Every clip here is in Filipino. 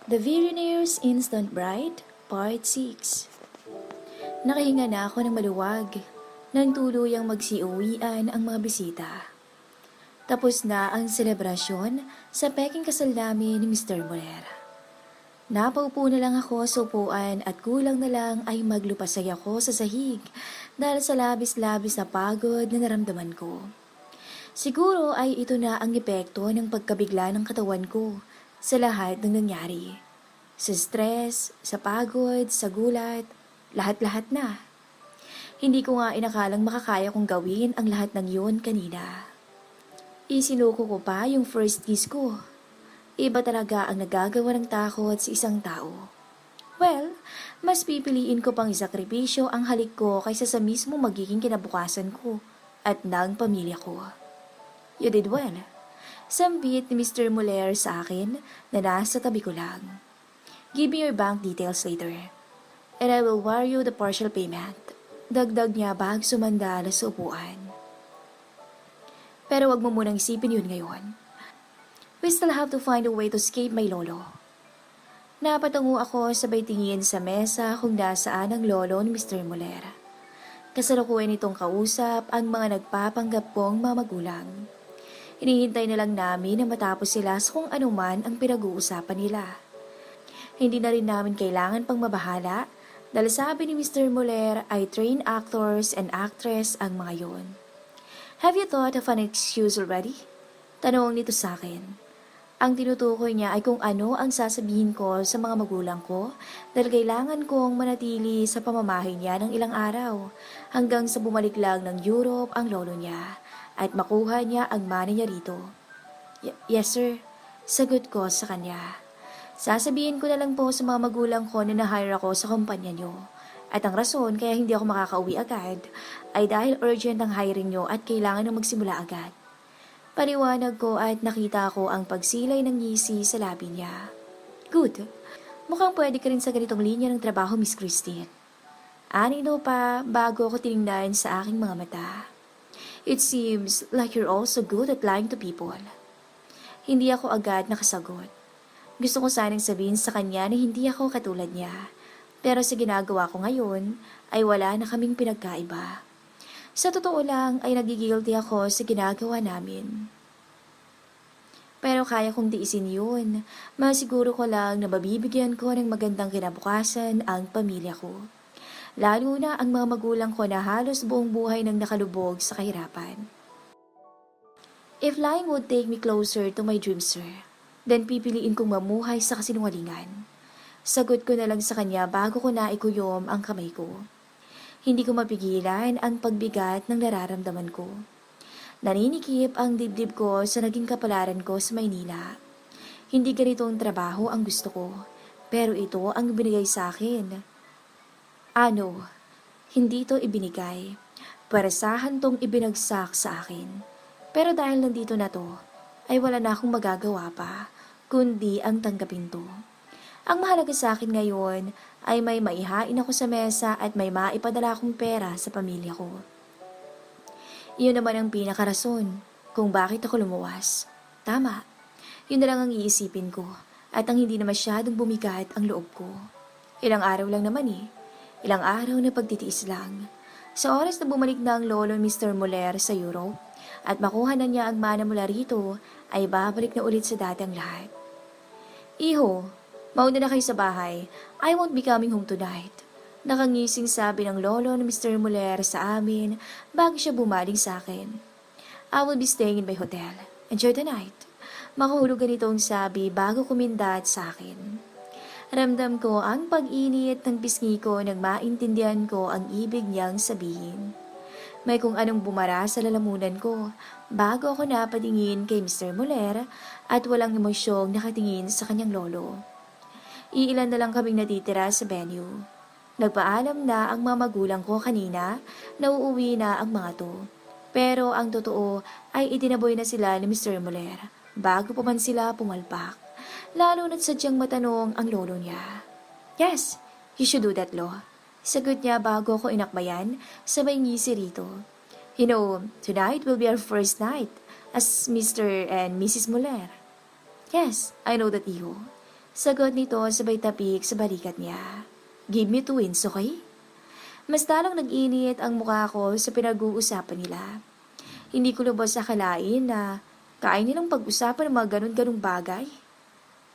The Billionaire's Instant Bride, Part 6. Nakahinga na ako ng maluwag nang tuluyang magsiuwian ang mga bisita. Tapos na ang selebrasyon sa peking kasal namin ni Mr. Morer. Napaupo na lang ako sa upuan at kulang na lang ay maglupasay ako sa sahig dahil sa labis-labis na pagod na naramdaman ko. Siguro ay ito na ang epekto ng pagkabigla ng katawan ko sa lahat ng nangyari. Sa stress, sa pagod, sa gulat, lahat-lahat na. Hindi ko nga inakalang makakaya kong gawin ang lahat ng yun kanina. Isinuko ko pa yung first kiss ko. Iba talaga ang nagagawa ng takot sa isang tao. Well, mas pipiliin ko pang isakripisyo ang halik ko kaysa sa mismo magiging kinabukasan ko at ng pamilya ko. You did well. Sambit ni Mr. Muller sa akin na nasa tabi ko lang. Give me your bank details later. And I will wire you the partial payment. Dagdag niya bag sumandala sa upuan. Pero wag mo munang isipin yun ngayon. We still have to find a way to escape my lolo. Napatungo ako sabay tingin sa mesa kung nasaan ang lolo ni Mr. Muller. Kasalukuyan nitong kausap ang mga nagpapanggap kong mga magulang. Hinihintay na lang namin na matapos sila sa kung anuman ang pinag-uusapan nila. Hindi na rin namin kailangan pang mabahala dahil sabi ni Mr. Muller ay trained actors and actress ang mga yon. Have you thought of an excuse already? Tanong nito sa akin. Ang tinutukoy niya ay kung ano ang sasabihin ko sa mga magulang ko dahil kailangan kong manatili sa pamamahay niya ng ilang araw hanggang sa bumalik lang ng Europe ang lolo niya at makuha niya ang money niya rito. Yes sir, sagot ko sa kanya. Sasabihin ko na lang po sa mga magulang ko na na-hire ako sa kumpanya niyo. At ang rason kaya hindi ako makakauwi agad ay dahil urgent ang hiring niyo at kailangan na magsimula agad. Paliwanag ko at nakita ko ang pagsilay ng ngisi sa labi niya. Good. Mukhang pwede ka rin sa ganitong linya ng trabaho, Miss Christine. Anino pa bago ako tiningnan sa aking mga mata. It seems like you're also good at lying to people. Hindi ako agad nakasagot. Gusto ko sanang sabihin sa kanya na hindi ako katulad niya. Pero sa ginagawa ko ngayon ay wala na kaming pinagkaiba. Sa totoo lang ay nagigilty ako sa ginagawa namin. Pero kaya kong tiisin yun. Masiguro ko lang na mabibigyan ko ng magandang kinabukasan ang pamilya ko. Lalo na ang mga magulang ko na halos buong buhay nang nakalubog sa kahirapan. If lying would take me closer to my dreams, sir, then pipiliin kong mamuhay sa kasinungalingan. Sagot ko na lang sa kanya bago ko naikuyom ang kamay ko. Hindi ko mapigilan ang pagbigat ng nararamdaman ko. Naninikip ang dibdib ko sa naging kapalaran ko sa Maynila. Hindi ganitong trabaho ang gusto ko, pero ito ang binigay sa akin. Ano? Hindi ito ibinigay. Parasahan tong ibinagsak sa akin. Pero dahil nandito na to, ay wala na akong magagawa pa, kundi ang tanggapin to. Ang mahalaga sa akin ngayon ay may maihain ako sa mesa at may maipadala akong pera sa pamilya ko. Iyon naman ang pinakarason kung bakit ako lumuwas. Tama, yun na lang ang iisipin ko at ang hindi na masyadong bumigat ang loob ko. Ilang araw lang naman eh. Ilang araw na pagtitiis lang. Sa oras na bumalik na ang lolo ni Mr. Muller sa Europe at makuha na niya ang mana mula rito ay babalik na ulit sa dati ang lahat. Iho, mauna na kayo sa bahay. I won't be coming home tonight. Nakangising sabi ng lolo ni Mr. Muller sa amin bago siya bumaling sa akin. I will be staying in my hotel. Enjoy the night. Makahulog ganito ang sabi bago kumindat sa akin. Ramdam ko ang pag-init ng pisngi ko nang maintindihan ko ang ibig niyang sabihin. May kung anong bumara sa lalamunan ko bago ako napatingin kay Mr. Muller at walang emosyong nakatingin sa kanyang lolo. Iilan na lang kaming natitira sa venue. Nagpaalam na ang mga magulang ko kanina na uuwi na ang mga to. Pero ang totoo ay itinaboy na sila ni Mr. Muller bago pa man sila pumalpak. Lalo na't sadyang matanong ang lolo niya. Yes, you should do that, Lo. Sagot niya bago ako inakbayan sa may ngisi rito. You know, tonight will be our first night as Mr. and Mrs. Muller. Yes, I know that, Iho. Sagot nito sabay tapik sa balikat niya. Give me twins, okay? Mas lalong nag-init ang mukha ko sa pinag-uusapan nila. Hindi ko lubos akalain na kaya nilang pag-usapan ng mga ganun-ganung bagay.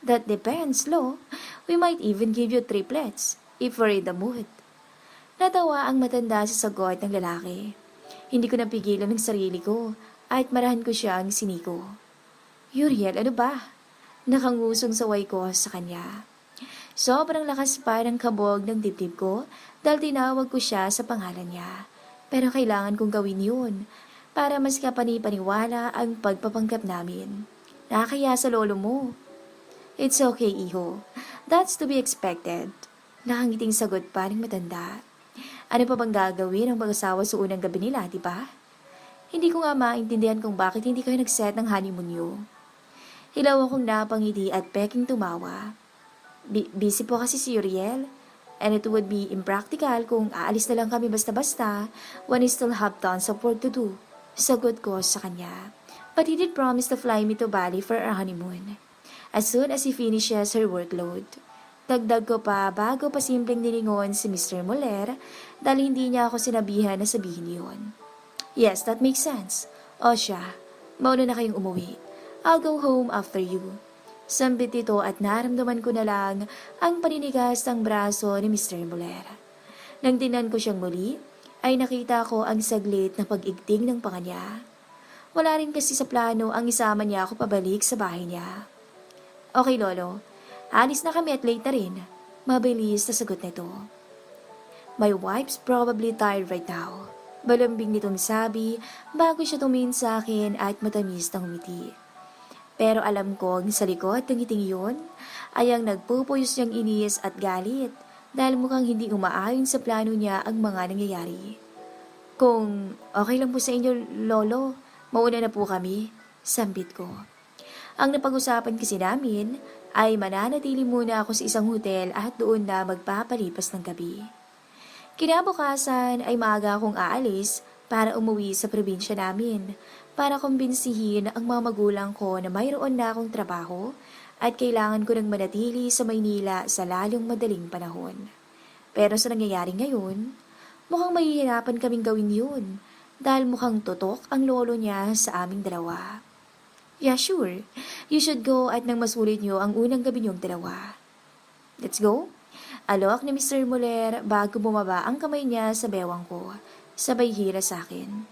That depends, Lo. We might even give you triplets if we're in the mood. Natawa ang matanda sa sagot ng lalaki. Hindi ko napigilan ng sarili ko at marahan ko siyang siniko. Uriel, ano ba? Nakangusong saway ko sa kanya. Sobrang lakas pa ng kabog ng dibdib ko dahil tinawag ko siya sa pangalan niya. Pero kailangan kong gawin yun para mas kapani-paniwala ang pagpapanggap namin. Nakakaya sa lolo mo. It's okay, iho. That's to be expected. Nakangiting sagot pa ng matanda. Ano pa bang gagawin ng mag-asawa sa unang gabi nila, di ba? Hindi ko nga maintindihan kung bakit hindi kayo nag-set ng honeymoon niyo. Hilaw akong napangiti at peking tumawa. Busy po kasi si Uriel, and it would be impractical kung aalis na lang kami basta-basta when we still have tons of work to do. Sagot ko sa kanya. But he did promise to fly me to Bali for our honeymoon as soon as he finishes her workload. Dagdag ko pa bago pa simpleng nilingon si Mr. Moller dahil hindi niya ako sinabihan na sabihin yon. Yes, that makes sense. O siya, mauna na kayong umuwi. I'll go home after you. Sambit ito at naramdaman ko na lang ang paninigas ng braso ni Mr. Moller. Nang tinan ko siyang muli, ay nakita ko ang saglit na pag-igting ng panga niya. Wala rin kasi sa plano ang isama niya ako pabalik sa bahay niya. Okay, Lolo. Alis na kami at late na rin. Mabilis na sagot nito. My wife's probably tired right now. Balambing nitong sabi bago siya tumingin sa akin at matamis na humiti. Pero alam kong sa likod ng ngiting yun ay ang nagpupuyos niyang inis at galit dahil mukhang hindi umaayon sa plano niya ang mga nangyayari. Kung okay lang po sa inyo, Lolo, mauna na po kami, sambit ko. Ang napag-usapan kasi namin ay mananatili muna ako sa isang hotel at doon na magpapalipas ng gabi. Kinabukasan ay maaga akong aalis para umuwi sa probinsya namin para kumbinsihin ang mga magulang ko na mayroon na akong trabaho at kailangan ko nang manatili sa Maynila sa lalong madaling panahon. Pero sa nangyayari ngayon, mukhang mahihirapan kaming gawin yun dahil mukhang tutok ang lolo niya sa aming dalawa. Yeah, sure. You should go at nang masulit niyo ang unang gabi niyong dalawa. Let's go. Alok ni Mr. Moller bago bumaba ang kamay niya sa bewang ko. Sabay hila sa akin.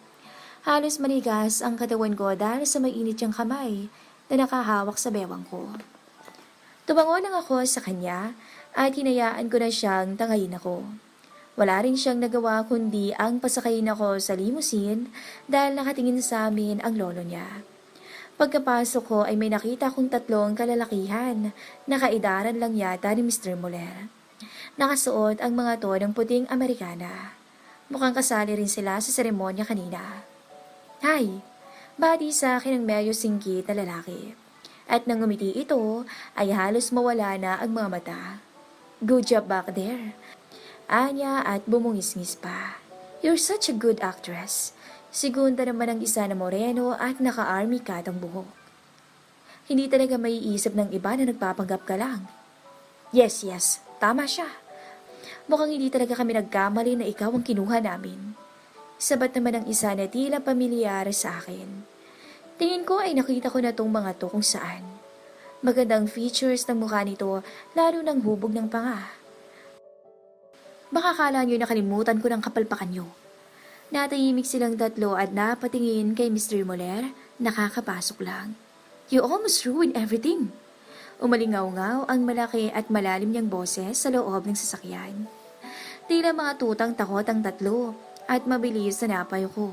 Halos manigas ang katawan ko dahil sa mainit niyang kamay na nakahawak sa bewang ko. Tumango lang ako sa kanya at hinayaan ko na siyang tangayin ako. Wala rin siyang nagawa kundi ang pasakayin ako sa limousine dahil nakatingin sa amin ang lolo niya. Pagkapasok ko ay may nakita kong tatlong kalalakihan na kaidaran lang yata ni Mr. Moller. Nakasuot ang mga to ng puting Amerikana. Mukhang kasali rin sila sa seremonya kanina. Hi! Bati sa akin ang medyo singkit na lalaki. At nang umiti ito, ay halos mawala na ang mga mata. Good job back there. Anya at bumungis-ngis pa. You're such a good actress. Segunda naman ang isa na moreno at naka-army cut ang buhok. Hindi talaga maiisip ng iba na nagpapanggap ka lang. Yes, tama siya. Mukhang hindi talaga kami nagkamali na ikaw ang kinuha namin. Sabat naman ang isa na tila pamilyar sa akin. Tingin ko ay nakita ko na tong mga to kung saan. Magandang features ng mukha nito, lalo ng hubog ng panga. Baka kala nyo nakalimutan ko ng kapalpakan nyo. Natahimik silang tatlo at napatingin kay Mr. Moller, nakakapasok lang. You almost ruined everything. Umalingaw-ngaw ang malaki at malalim niyang boses sa loob ng sasakyan. Tila mga tutang takot ang tatlo at mabilis na napayo ko.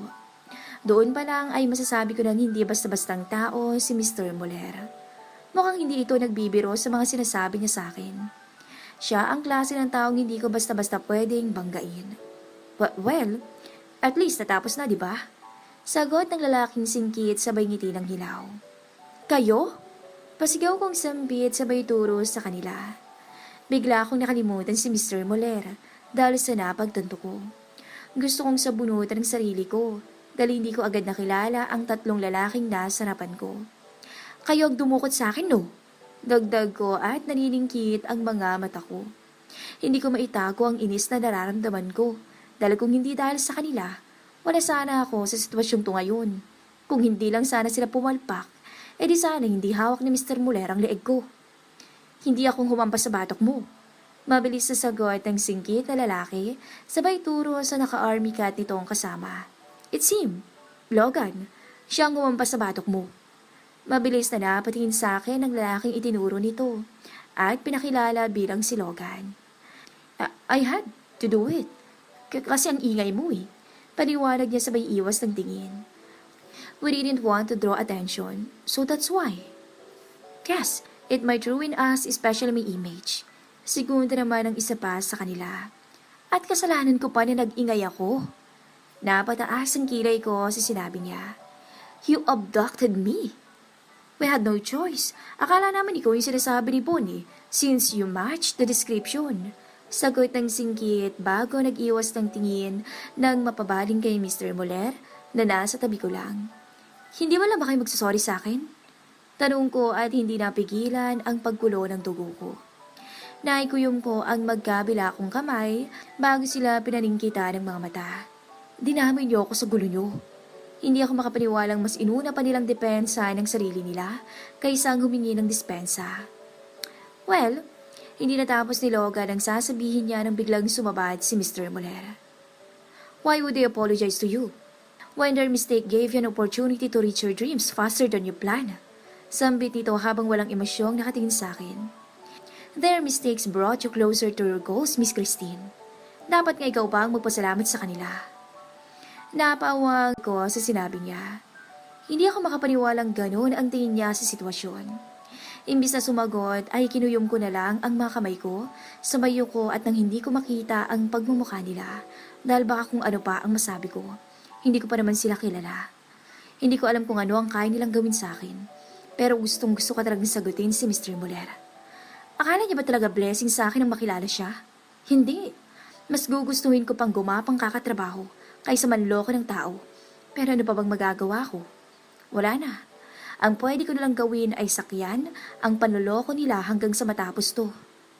Doon pa lang ay masasabi ko nang hindi basta-bastang tao si Mr. Moller. Mukhang hindi ito nagbibiro sa mga sinasabi niya sa akin. Siya ang klase ng taong hindi ko basta-basta pwedeng banggain. Well, at least natapos na, di ba? Sagot ng lalaking singkit sabay ngiti ng hilaw. Kayo? Pasigaw kong sambit sabay turo sa kanila. Bigla akong nakalimutan si Mr. Moller dahil sa napagtanto ko. Gusto kong sabunutan ang sarili ko dahil hindi ko agad nakilala ang tatlong lalaking nasa harapan ko. Kayo ang dumukot sa akin, no? Dagdag ko at naniningkit ang mga mata ko. Hindi ko maitago ang inis na nararamdaman ko. Dahil kung hindi dahil sa kanila, wala sana ako sa sitwasyong to ngayon. Kung hindi lang sana sila pumalpak, edi sana hindi hawak ni Mr. Muller ang leeg ko. Hindi akong humampas sa batok mo. Mabilis na sagot ng singkit na lalaki, sabay turo sa naka-army cat nitong kasama. It's him, Logan. Siya ang humampas sa batok mo. Mabilis na napatingin sa akin ang lalaking itinuro nito at pinakilala bilang si Logan. I had to do it. Kasi ang ingay mo eh. Paliwanag niya sabay iwas ng tingin. We didn't want to draw attention, so that's why. Yes, it might ruin us, especially my image. Segunda naman ang isa pa sa kanila. At kasalanan ko pa na nag-ingay ako. Napataas ang kilay ko sa sinabi niya. You abducted me. We had no choice. Akala naman ikaw yung sinasabi ni Bonnie since you matched the description. Sagot ng singkit bago nag-iwas ng tingin nang mapabaling kay Mr. Muller na nasa tabi ko lang. Hindi mo lang ba kayo magsasorry sa akin? Tanong ko at hindi napigilan ang paggulo ng dugo ko. Naikuyom ko ang magkabila kong kamay bago sila pinaningkita ng mga mata. Dinamay niyo ako sa gulo niyo. Hindi ako makapaniwalang mas inuna pa nilang depensa ng sarili nila kaysa ang humingi ng dispensa. Well, hindi natapos ni Logan ang sasabihin niya nang biglang sumabad si Mr. Muller. Why would they apologize to you? When their mistake gave you an opportunity to reach your dreams faster than you planned. Sambit nito habang walang emosyong nakatingin sa akin. Their mistakes brought you closer to your goals, Miss Christine. Dapat nga ikaw pa ang magpasalamat sa kanila. Napawag ko sa sinabi niya. Hindi ako makapaniwalang ganun ang tingin niya sa sitwasyon. Imbis na sumagot ay kinuyom ko na lang ang mga kamay ko sa mayo ko at nang hindi ko makita ang pagmumukha nila dahil baka kung ano pa ang masabi ko. Hindi ko pa naman sila kilala. Hindi ko alam kung ano ang kaya nilang gawin sa akin. Pero gustong gusto ko talagang sagutin si Mr. Muller. Akala niya ba talaga blessing sa akin ang makilala siya? Hindi. Mas gugustuhin ko pang gumapang kakatrabaho kaysa manloko ng tao. Pero ano pa bang magagawa ko? Wala na. Ang pwede ko nalang gawin ay sakyan ang panloloko nila hanggang sa matapos to.